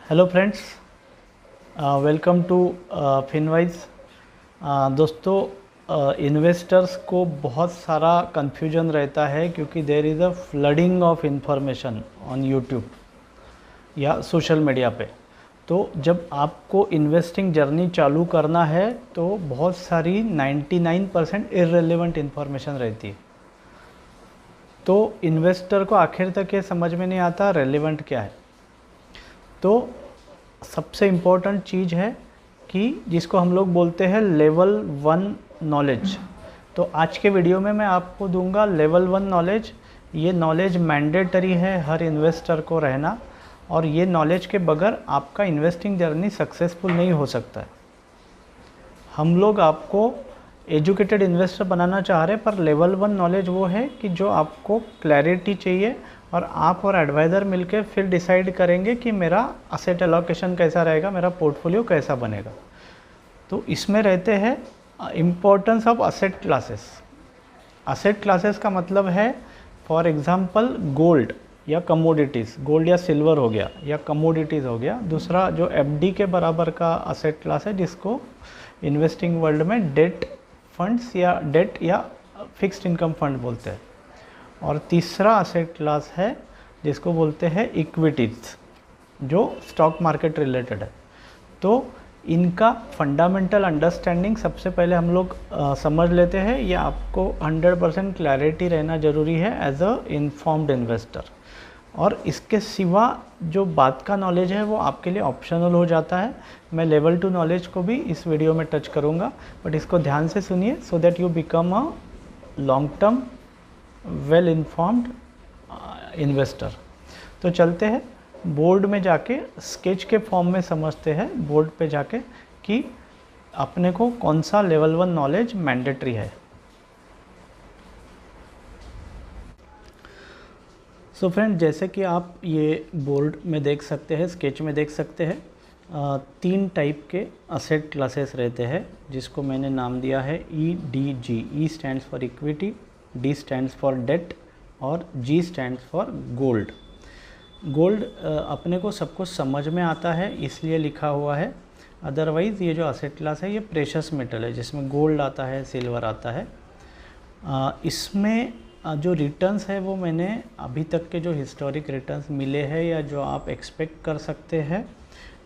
Hello friends, welcome to Finwise. दोस्तों, investors को बहुत सारा कन्फ्यूजन रहता है क्योंकि there is a flooding of information on YouTube या सोशल मीडिया पे। तो जब आपको इन्वेस्टिंग जर्नी चालू करना है तो बहुत सारी 99% इर्रेलेवेंट इन्फॉर्मेशन रहती है। तो इन्वेस्टर को आखिर तक ये समझ में नहीं आता रेलेवेंट क्या है। तो सबसे इम्पोर्टेंट चीज़ है कि जिसको हम लोग बोलते हैं लेवल 1 नॉलेज। तो आज के वीडियो में मैं आपको दूंगा लेवल 1 नॉलेज। ये नॉलेज मैंडेटरी है हर इन्वेस्टर को रहना, और ये नॉलेज के बगैर आपका इन्वेस्टिंग जर्नी सक्सेसफुल नहीं हो सकता है। हम लोग आपको एजुकेटेड इन्वेस्टर बनाना चाह रहे हैं, पर लेवल 1 नॉलेज वो है कि जो आपको क्लैरिटी चाहिए और आप और एडवाइज़र मिलकर फिर डिसाइड करेंगे कि मेरा असेट एलोकेशन कैसा रहेगा, मेरा पोर्टफोलियो कैसा बनेगा। तो इसमें रहते हैं importance of asset classes. Asset classes का मतलब है फॉर एग्जांपल गोल्ड या कमोडिटीज़, गोल्ड या सिल्वर हो गया या कमोडिटीज़ हो गया। दूसरा जो एफडी के बराबर का असेट क्लास है जिसको इन्वेस्टिंग वर्ल्ड में डेट फंड्स या डेट या फिक्स्ड इनकम फंड बोलते हैं। और तीसरा असेट क्लास है जिसको बोलते हैं इक्विटीज़, जो स्टॉक मार्केट रिलेटेड है। तो इनका फंडामेंटल अंडरस्टैंडिंग सबसे पहले हम लोग समझ लेते हैं। ये आपको 100% क्लैरिटी रहना ज़रूरी है एज अ इन्फॉर्म्ड इन्वेस्टर। और इसके सिवा जो बात का नॉलेज है वो आपके लिए ऑप्शनल हो जाता है। मैं लेवल 2 नॉलेज को भी इस वीडियो में टच करूँगा, बट इसको ध्यान से सुनिए so that you become a long term well informed investor. तो चलते हैं बोर्ड में जाके स्केच के फॉर्म में समझते हैं बोर्ड पे जाके कि अपने को कौन सा लेवल 1 नॉलेज मैंडेटरी है। सो फ्रेंड, जैसे कि आप ये बोर्ड में देख सकते हैं, स्केच में देख सकते हैं, 3 टाइप के असेट क्लासेस रहते हैं जिसको मैंने नाम दिया है EDG। E stands for equity, D stands for date और G stands for gold. Gold अपने को सबको समझ में आता है इसलिए लिखा हुआ है, अदरवाइज़ ये जो असेट क्लास है ये प्रेशस मेटल है जिसमें गोल्ड आता है, सिल्वर आता है। इसमें जो रिटर्न्स है वो मैंने अभी तक के जो हिस्टोरिक रिटर्न्स मिले हैं या जो आप एक्सपेक्ट कर सकते हैं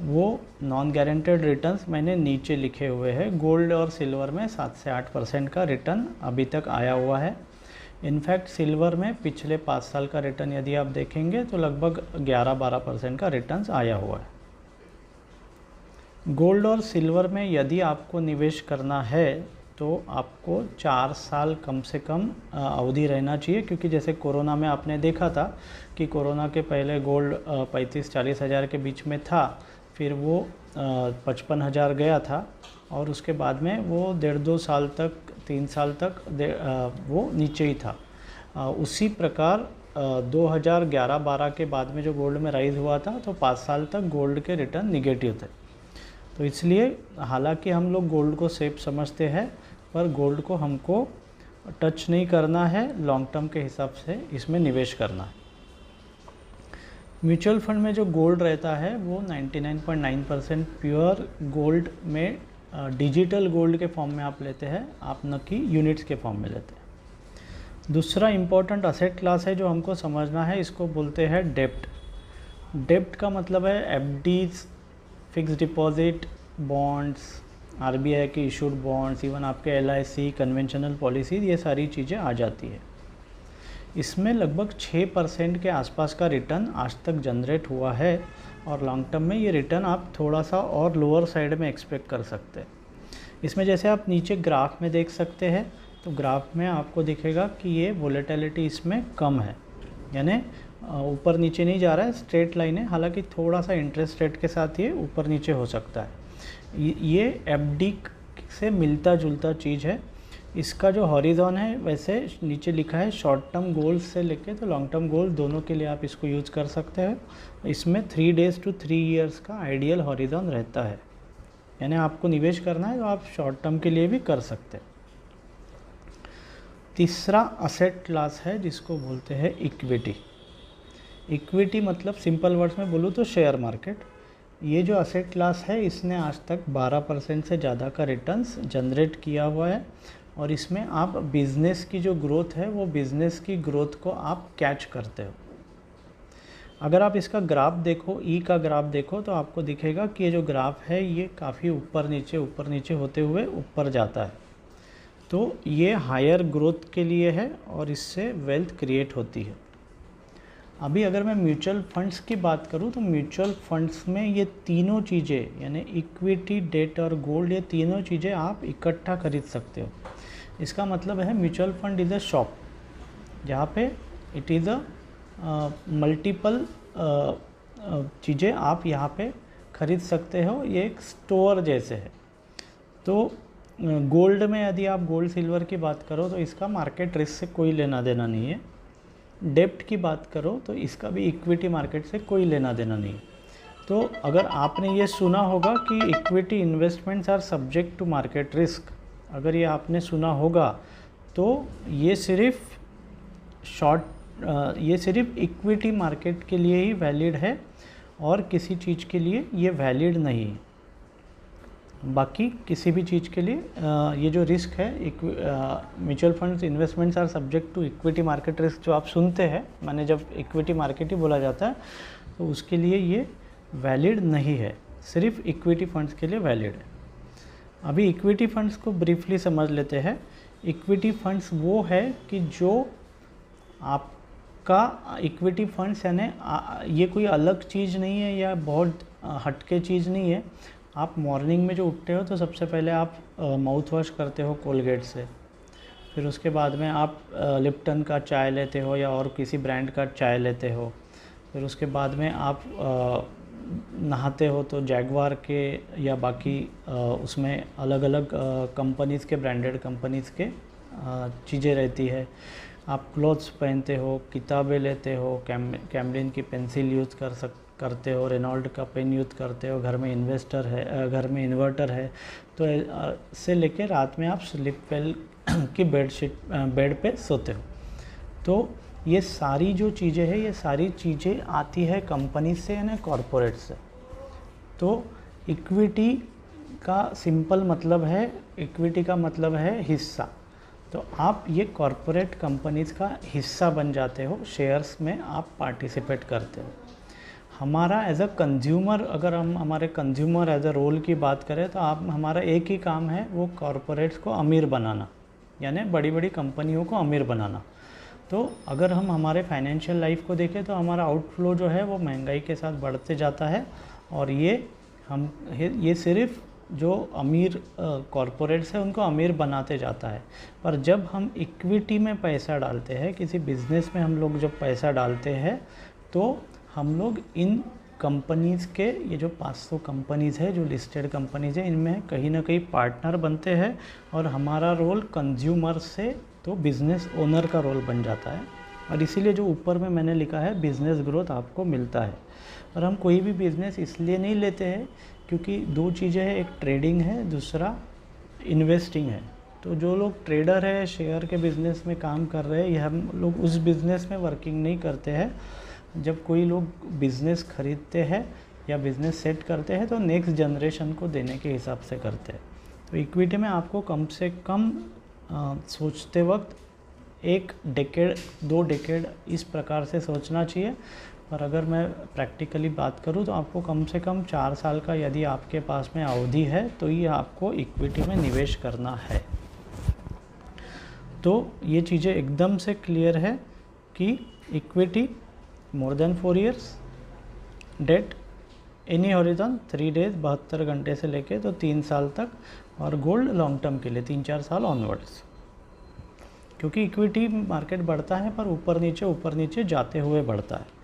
वो नॉन गारंटेड रिटर्न्स मैंने नीचे लिखे हुए हैं। गोल्ड और सिल्वर में 7 से 8% का रिटर्न अभी तक आया हुआ है। इनफैक्ट सिल्वर में पिछले 5 साल का रिटर्न यदि आप देखेंगे तो लगभग 11-12% का रिटर्न्स आया हुआ है। गोल्ड और सिल्वर में यदि आपको निवेश करना है तो आपको 4 साल कम से कम अवधि रहना चाहिए, क्योंकि जैसे कोरोना में आपने देखा था कि कोरोना के पहले गोल्ड 35-40 हज़ार के बीच में था, फिर वो 55,000 गया था और उसके बाद में वो 1.5-2 साल तक, 3 साल तक वो नीचे ही था। उसी प्रकार 2011-12 के बाद में जो गोल्ड में राइज़ हुआ था तो 5 साल तक गोल्ड के रिटर्न निगेटिव थे। तो इसलिए हालांकि हम लोग गोल्ड को सेफ समझते हैं, पर गोल्ड को हमको टच नहीं करना है, लॉन्ग टर्म के हिसाब से इसमें निवेश करना है। म्यूचुअल फंड में जो गोल्ड रहता है वो 99.9% प्योर गोल्ड में डिजिटल गोल्ड के फॉर्म में आप लेते हैं, आप न कि यूनिट्स के फॉर्म में लेते हैं। दूसरा इम्पोर्टेंट असेट क्लास है जो हमको समझना है, इसको बोलते हैं डेब्ट। डेब्ट का मतलब है FDs, fix deposit, bonds, RBI के इशूड बॉन्ड्स, इवन आपके एलआईसी, कन्वेंशनल पॉलिसीज, ये सारी चीज़ें आ जाती है। इसमें लगभग 6% के आसपास का रिटर्न आज तक जनरेट हुआ है, और लॉन्ग टर्म में ये रिटर्न आप थोड़ा सा और लोअर साइड में एक्सपेक्ट कर सकते हैं। इसमें जैसे आप नीचे ग्राफ में देख सकते हैं तो ग्राफ में आपको दिखेगा कि ये वोलेटिलिटी इसमें कम है, यानी ऊपर नीचे नहीं जा रहा है, स्ट्रेट लाइन है। हालांकि थोड़ा सा इंटरेस्ट रेट के साथ ये ऊपर नीचे हो सकता है। ये एफडी से मिलता जुलता चीज़ है। इसका जो हॉरिजॉन है वैसे नीचे लिखा है शॉर्ट टर्म गोल्स से लेके तो लॉन्ग टर्म गोल दोनों के लिए आप इसको यूज़ कर सकते हैं। इसमें 3 days to 3 years का आइडियल हॉरिजॉन रहता है, यानी आपको निवेश करना है तो आप शॉर्ट टर्म के लिए भी कर सकते हैं। तीसरा असेट क्लास है जिसको बोलते हैं इक्विटी। इक्विटी मतलब सिंपल वर्ड्स में बोलूँ तो शेयर मार्केट। ये जो असेट क्लास है इसने आज तक 12% से ज़्यादा का रिटर्न्स जनरेट किया हुआ है, और इसमें आप बिज़नेस की जो ग्रोथ है वो बिज़नेस की ग्रोथ को आप कैच करते हो। अगर आप इसका ग्राफ देखो, ई का ग्राफ देखो, तो आपको दिखेगा कि ये जो ग्राफ है ये काफ़ी ऊपर नीचे होते हुए ऊपर जाता है। तो ये हायर ग्रोथ के लिए है और इससे वेल्थ क्रिएट होती है। अभी अगर मैं म्यूचुअल फंड्स की बात करूं तो म्यूचुअल फंड्स में ये तीनों चीज़ें यानी इक्विटी, डेट और गोल्ड, ये तीनों चीज़ें आप इकट्ठा खरीद सकते हो। इसका मतलब है mutual fund is a shop जहाँ पे इट इज़ अ मल्टीपल चीज़ें आप यहाँ पे खरीद सकते हो, ये एक स्टोर जैसे है। तो गोल्ड में यदि आप गोल्ड सिल्वर की बात करो तो इसका मार्केट रिस्क से कोई लेना देना नहीं है। डेब्ट की बात करो तो इसका भी इक्विटी मार्केट से कोई लेना देना नहीं है। तो अगर आपने ये सुना होगा कि equity investments are subject to market risk, अगर ये आपने सुना होगा तो ये सिर्फ इक्विटी मार्केट के लिए ही वैलिड है और किसी चीज़ के लिए ये वैलिड नहीं है। बाकी किसी भी चीज़ के लिए ये जो रिस्क है, mutual funds investments are subject to equity market risk, जो आप सुनते हैं, माने जब इक्विटी मार्केट ही बोला जाता है तो उसके लिए ये वैलिड नहीं है, सिर्फ इक्विटी फंड्स के लिए वैलिड है। अभी इक्विटी फंड्स को ब्रीफली समझ लेते हैं। इक्विटी फंड्स वो है कि जो आपका इक्विटी फंड्स यानी ये कोई अलग चीज़ नहीं है या बहुत हटके चीज़ नहीं है। आप मॉर्निंग में जो उठते हो तो सबसे पहले आप माउथ वॉश करते हो कोलगेट से, फिर उसके बाद में आप लिप्टन का चाय लेते हो या और किसी ब्रांड का चाय लेते हो, फिर उसके बाद में आप नहाते हो तो जैगवार के या बाकी उसमें अलग अलग कंपनीज़ के, ब्रांडेड कंपनीज़ के चीज़ें रहती है। आप क्लोथ्स पहनते हो, किताबें लेते हो, कैमलिन की पेंसिल यूज़ करते हो, रेनॉल्ड का पेन यूज़ करते हो, घर में इन्वर्टर है, तो से लेके रात में आप स्लिप वेल की बेड पे सोते हो। तो ये सारी जो चीज़ें हैं, ये सारी चीज़ें आती है कंपनी से यानी कॉरपोरेट से। तो इक्विटी का सिंपल मतलब है, इक्विटी का मतलब है हिस्सा। तो आप ये कॉरपोरेट कंपनीज़ का हिस्सा बन जाते हो, शेयर्स में आप पार्टिसिपेट करते हो। हमारा एज अ कंज्यूमर, अगर हम हमारे कंज्यूमर एज अ रोल की बात करें तो हमारा एक ही काम है, वो कॉरपोरेट्स को अमीर बनाना, यानी बड़ी बड़ी कंपनियों को अमीर बनाना। तो अगर हम हमारे फाइनेंशियल लाइफ को देखें तो हमारा आउटफ्लो जो है वो महंगाई के साथ बढ़ते जाता है, और ये सिर्फ जो अमीर कॉरपोरेट्स है उनको अमीर बनाते जाता है। पर जब हम इक्विटी में पैसा डालते हैं, किसी बिज़नेस में हम लोग जब पैसा डालते हैं, तो हम लोग इन कंपनीज़ के, ये जो 500 कंपनीज़ है जो लिस्टेड कंपनीज़ है, इनमें कहीं ना कहीं पार्टनर बनते हैं, और हमारा रोल कंज्यूमर से तो बिज़नेस ओनर का रोल बन जाता है। और इसीलिए जो ऊपर में मैंने लिखा है बिज़नेस ग्रोथ आपको मिलता है। और हम कोई भी बिज़नेस इसलिए नहीं लेते हैं क्योंकि दो चीज़ें हैं, एक ट्रेडिंग है, दूसरा इन्वेस्टिंग है। तो जो लोग ट्रेडर है, शेयर के बिज़नेस में काम कर रहे हैं, ये हम लोग उस बिज़नेस में वर्किंग नहीं करते हैं। जब कोई लोग बिज़नेस खरीदते हैं या बिज़नेस सेट करते हैं तो नेक्स्ट जनरेशन को देने के हिसाब से करते हैं। तो इक्विटी में आपको कम से कम सोचते वक्त 1 डेकेड 2 डेकेड इस प्रकार से सोचना चाहिए। पर अगर मैं प्रैक्टिकली बात करूं तो आपको कम से कम 4 साल का यदि आपके पास में अवधि है तो ये आपको इक्विटी में निवेश करना है। तो ये चीज़ें एकदम से क्लियर है कि equity more than 4 years, debt any horizon 3 days 72 घंटे से लेके तो 3 साल तक, और गोल्ड लॉन्ग टर्म के लिए 3-4 साल ऑनवर्ड्स। क्योंकि इक्विटी मार्केट बढ़ता है पर ऊपर नीचे जाते हुए बढ़ता है।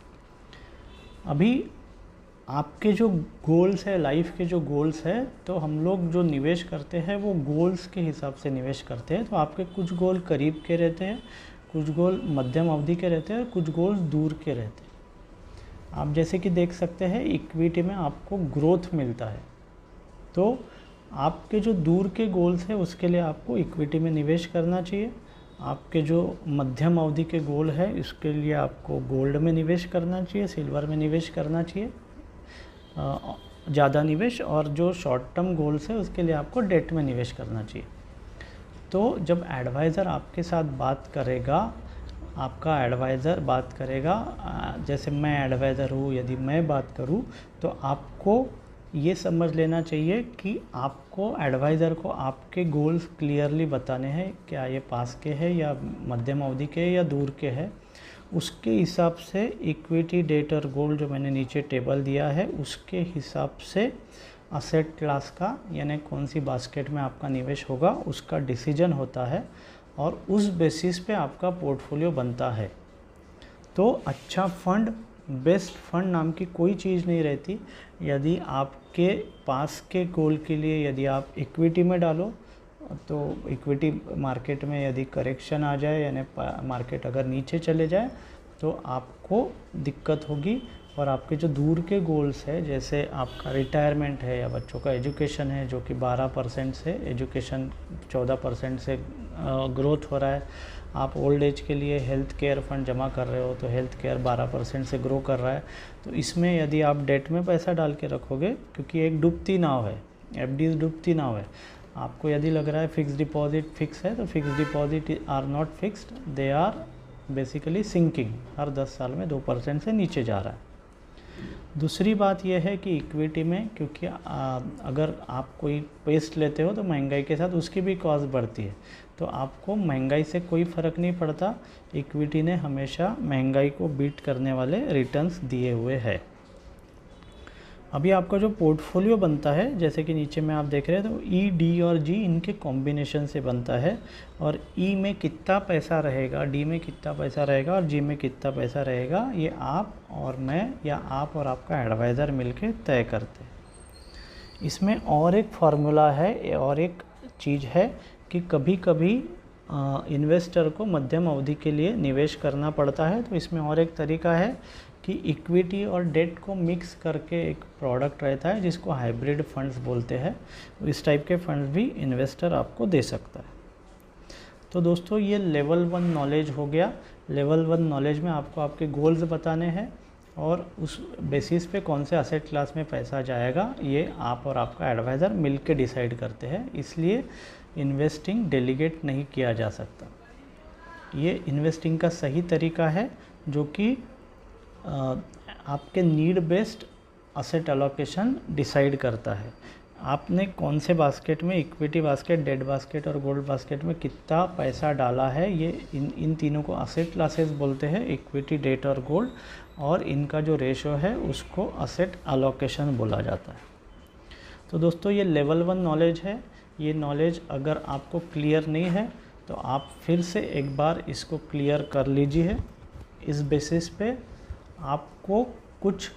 अभी आपके जो गोल्स है, लाइफ के जो गोल्स है, तो हम लोग जो निवेश करते हैं वो गोल्स के हिसाब से निवेश करते हैं। तो आपके कुछ गोल करीब के रहते हैं, कुछ गोल मध्यम अवधि के रहते हैं, और कुछ गोल दूर के रहते हैं। आप जैसे कि देख सकते हैं इक्विटी में आपको ग्रोथ मिलता है, तो आपके जो दूर के गोल्स है उसके लिए आपको इक्विटी में निवेश करना चाहिए। आपके जो मध्यम अवधि के गोल है इसके लिए आपको गोल्ड में निवेश करना चाहिए, सिल्वर में निवेश करना चाहिए। ज़्यादा निवेश, और जो शॉर्ट टर्म गोल्स है उसके लिए आपको डेट में निवेश करना चाहिए। तो जब एडवाइज़र आपके साथ बात करेगा, आपका एडवाइज़र बात करेगा, जैसे मैं एडवाइज़र हूँ, यदि मैं बात करूँ तो आपको ये समझ लेना चाहिए कि आपको एडवाइज़र को आपके गोल्स क्लियरली बताने हैं, क्या ये पास के हैं या मध्यम अवधि के या दूर के हैं। उसके हिसाब से इक्विटी, डेट और गोल्ड जो मैंने नीचे टेबल दिया है उसके हिसाब से असेट क्लास का, यानी कौन सी बास्केट में आपका निवेश होगा उसका डिसीजन होता है, और उस बेसिस पे आपका पोर्टफोलियो बनता है। तो अच्छा फंड, बेस्ट फंड नाम की कोई चीज़ नहीं रहती। यदि आपके पास के गोल के लिए यदि आप इक्विटी में डालो तो इक्विटी मार्केट में यदि करेक्शन आ जाए, यानी मार्केट अगर नीचे चले जाए तो आपको दिक्कत होगी। और आपके जो दूर के गोल्स है, जैसे आपका रिटायरमेंट है या बच्चों का एजुकेशन है, जो कि 12% से एजुकेशन 14% से ग्रोथ हो रहा है, आप ओल्ड एज के लिए हेल्थ केयर फंड जमा कर रहे हो तो हेल्थ केयर 12% से ग्रो कर रहा है, तो इसमें यदि आप डेट में पैसा डाल के रखोगे, क्योंकि एक डूबती नाव है, एफडीज डूबती नाव है। आपको यदि लग रहा है फिक्स डिपॉजिट फिक्स है, तो fix deposit are not fixed, they are basically sinking, हर 10 साल में 2% से नीचे जा रहा है। दूसरी बात यह है कि इक्विटी में, क्योंकि अगर आप कोई पेस्ट लेते हो तो महंगाई के साथ उसकी भी कॉस्ट बढ़ती है, तो आपको महंगाई से कोई फ़र्क नहीं पड़ता। इक्विटी ने हमेशा महंगाई को बीट करने वाले रिटर्न्स दिए हुए है। अभी आपका जो पोर्टफोलियो बनता है, जैसे कि नीचे में आप देख रहे हैं, तो ई, डी और जी इनके कॉम्बिनेशन से बनता है, और ई में कितना पैसा रहेगा, डी में कितना पैसा रहेगा और जी में कितना पैसा रहेगा, ये आप और मैं या आप और आपका एडवाइज़र मिलके तय करते हैं। इसमें और एक फार्मूला है और एक चीज़ है कि कभी कभी इन्वेस्टर को मध्यम अवधि के लिए निवेश करना पड़ता है, तो इसमें और एक तरीका है कि इक्विटी और डेट को मिक्स करके एक प्रोडक्ट रहता है जिसको हाइब्रिड फंड्स बोलते हैं। इस टाइप के फंड्स भी इन्वेस्टर आपको दे सकता है। तो दोस्तों, ये लेवल 1 नॉलेज हो गया। लेवल 1 नॉलेज में आपको आपके गोल्स बताने हैं और उस बेसिस पे कौन से असेट क्लास में पैसा जाएगा, ये आप और आपका एडवाइज़र मिल के डिसाइड करते हैं। इसलिए इन्वेस्टिंग डेलीगेट नहीं किया जा सकता। ये इन्वेस्टिंग का सही तरीका है जो कि आपके need based asset allocation decide करता है। आपने कौन से बास्केट में, इक्विटी बास्केट, डेट बास्केट और गोल्ड बास्केट में कितना पैसा डाला है, ये इन तीनों को असेट क्लासेस बोलते हैं, इक्विटी, डेट और गोल्ड, और इनका जो रेशो है उसको असेट एलोकेशन बोला जाता है। तो दोस्तों, ये लेवल 1 नॉलेज है। ये नॉलेज अगर आपको क्लियर नहीं है तो आप फिर से एक बार इसको क्लियर कर लीजिए। इस बेसिस पे आपको कुछ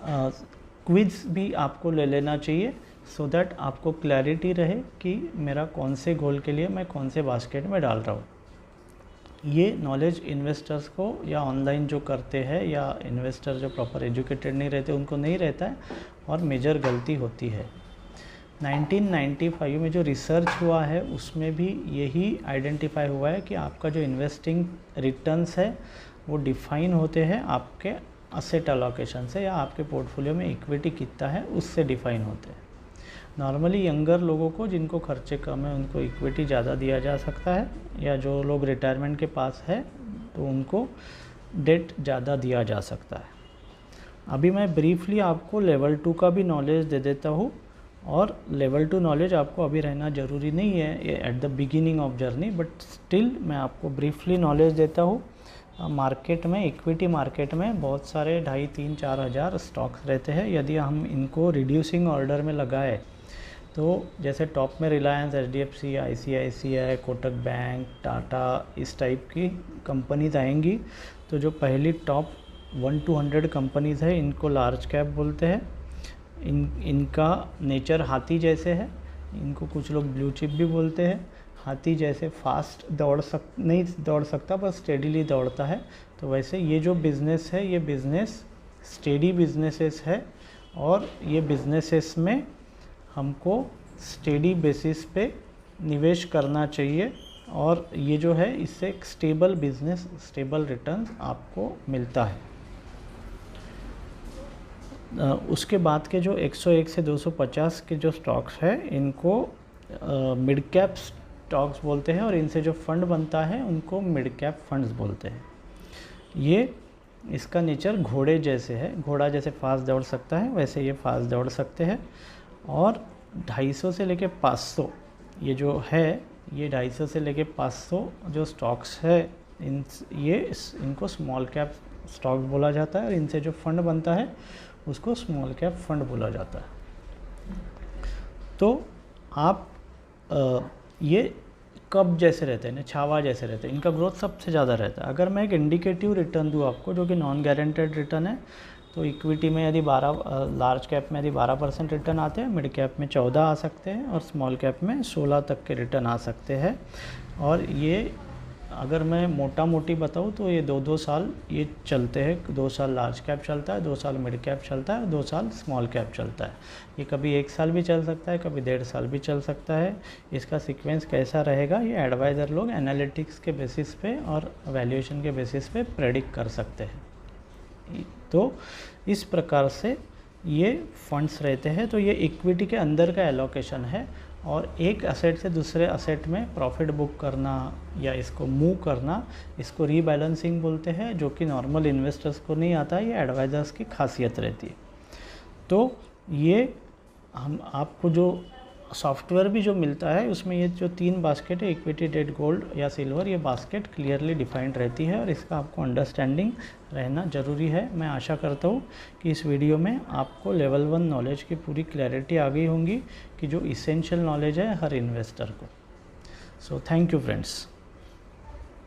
क्विज भी आपको ले लेना चाहिए, सो दैट आपको क्लैरिटी रहे कि मेरा कौन से गोल के लिए मैं कौन से बास्केट में डाल रहा हूँ। ये नॉलेज इन्वेस्टर्स को, या ऑनलाइन जो करते हैं या इन्वेस्टर जो प्रॉपर एजुकेटेड नहीं रहते उनको नहीं रहता है, और मेजर गलती होती है। 1995 में जो रिसर्च हुआ है उसमें भी यही आइडेंटिफाई हुआ है कि आपका जो इन्वेस्टिंग रिटर्न्स है वो डिफाइन होते हैं आपके असेट एलोकेशन से, या आपके पोर्टफोलियो में इक्विटी कितना है उससे डिफाइन होते हैं। नॉर्मली यंगर लोगों को, जिनको खर्चे कम है, उनको इक्विटी ज़्यादा दिया जा सकता है, या जो लोग रिटायरमेंट के पास है तो उनको डेट ज़्यादा दिया जा सकता है। अभी मैं ब्रीफली आपको लेवल 2 का भी नॉलेज दे देता हूँ, और लेवल 2 नॉलेज आपको अभी रहना ज़रूरी नहीं है at the beginning of journey, but still मैं आपको ब्रीफली नॉलेज देता हूँ। मार्केट में, इक्विटी मार्केट में बहुत सारे 2,500, 3,000, 4,000 स्टॉक्स रहते हैं। यदि हम इनको रिड्यूसिंग ऑर्डर में लगाए तो जैसे टॉप में Reliance, HDFC, ICICI, Kotak bank, Tata, इस टाइप की कंपनीज आएंगी। तो जो पहली टॉप 1-100 कंपनीज़ है इनको लार्ज कैप बोलते हैं। इनका नेचर हाथी जैसे है, इनको कुछ लोग ब्लू चिप भी बोलते हैं। हाथी जैसे फास्ट नहीं दौड़ सकता, बस स्टेडीली दौड़ता है। तो वैसे ये जो बिज़नेस है, ये बिज़नेस स्टेडी बिजनेसेस है, और ये बिजनेसेस में हमको स्टेडी बेसिस पे निवेश करना चाहिए, और ये जो है इससे एक स्टेबल बिजनेस, स्टेबल रिटर्न्स आपको मिलता है। उसके बाद के जो 101 से 250 के जो स्टॉक्स है इनको मिड कैप स्टॉक्स बोलते हैं, और इनसे जो फंड बनता है उनको मिड कैप फंड्स बोलते हैं। ये इसका नेचर घोड़े जैसे है, घोड़ा जैसे फास्ट दौड़ सकता है वैसे ये फास्ट दौड़ सकते हैं। और 250 से लेके 500 ये जो है, ये 250 से लेके 500 जो स्टॉक्स है इनको स्मॉल कैप स्टॉक्स बोला जाता है, और इनसे जो फंड बनता है उसको स्मॉल कैप फंड बोला जाता है। तो आप ये कब जैसे रहते हैं, छावा जैसे रहते हैं, इनका ग्रोथ सबसे ज़्यादा रहता है। अगर मैं एक इंडिकेटिव रिटर्न दूँ आपको जो कि नॉन गारंटेड रिटर्न है, तो इक्विटी में यदि लार्ज कैप में यदि 12% रिटर्न आते हैं, मिड कैप में 14 आ सकते हैं, और स्मॉल कैप में 16 तक के रिटर्न आ सकते हैं। और ये अगर मैं मोटा मोटी बताऊँ तो ये 2-2 साल ये चलते हैं। 2 साल लार्ज कैप चलता है, 2 साल मिड कैप चलता है, 2 साल स्मॉल कैप चलता है। ये कभी 1 साल भी चल सकता है, कभी 1.5 साल भी चल सकता है। इसका सीक्वेंस कैसा रहेगा ये एडवाइज़र लोग एनालिटिक्स के बेसिस पे और वैल्यूएशन के बेसिस पे प्रेडिक्ट कर सकते हैं। तो इस प्रकार से ये फंड्स रहते हैं। तो ये इक्विटी के अंदर का एलोकेशन है, और एक असेट से दूसरे असेट में प्रॉफिट बुक करना या इसको मूव करना, इसको रीबैलेंसिंग बोलते हैं, जो कि नॉर्मल इन्वेस्टर्स को नहीं आता है। ये एडवाइज़र्स की खासियत रहती है। तो ये हम आपको जो सॉफ्टवेयर भी जो मिलता है उसमें ये जो 3 बास्केट है, इक्विटी, डेट, गोल्ड या सिल्वर, ये बास्केट क्लियरली डिफाइंड रहती है, और इसका आपको अंडरस्टैंडिंग रहना ज़रूरी है। मैं आशा करता हूँ कि इस वीडियो में आपको लेवल 1 नॉलेज की पूरी क्लैरिटी आ गई होंगी कि जो इसेंशियल नॉलेज है हर इन्वेस्टर को। So thank you friends.